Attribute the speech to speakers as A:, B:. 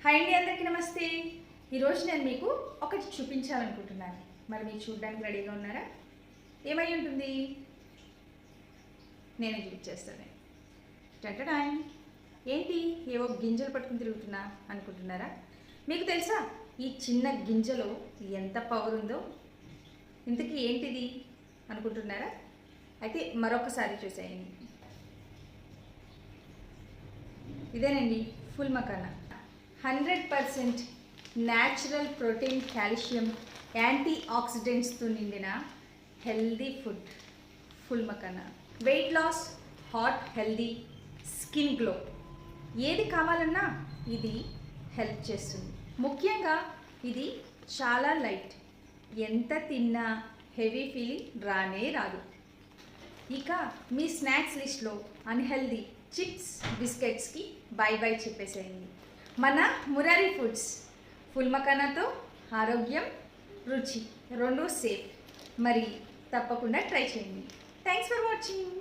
A: Hi అండి, అందరికీ నమస్తే. ఈరోజు నేను మీకు ఒకటి చూపించాలనుకుంటున్నాను. మరి మీరు చూడడానికి రెడీగా ఉన్నారా? ఏమై ఉంటుంది? నేనే చూపించేస్తాను. టటడాయ్! ఏంటి ఏవో గింజలు పట్టుకుని తిరుగుతున్నా అనుకుంటున్నారా? మీకు తెలుసా ఈ చిన్న గింజలో ఎంత పవర్ ఉందో? ఇంతకీ ఏంటిది అనుకుంటున్నారా? అయితే మరొకసారి చూసేయండి. ఇదేనండి full makhana. 100% natural protein, calcium, anti ఆక్సిడెంట్స్తో నిండిన healthy food full makhana. Weight loss, heart healthy, skin glow ఏది కావాలన్నా ఇది హెల్ప్ చేస్తుంది. ముఖ్యంగా ఇది చాలా లైట్, ఎంత తిన్నా హెవీ ఫీలింగ్ రానే రాదు. ఇక మీ స్నాక్స్ లిస్ట్లో అన్హెల్దీ చిప్స్, బిస్కెట్స్కి బై బై చెప్పేసేయండి. మన మురారి ఫుడ్స్ ఫుల్ మకానాతో ఆరోగ్యం, రుచి రెండు సేఫ్. మరి తప్పకుండా ట్రై చేయండి. Thanks for watching.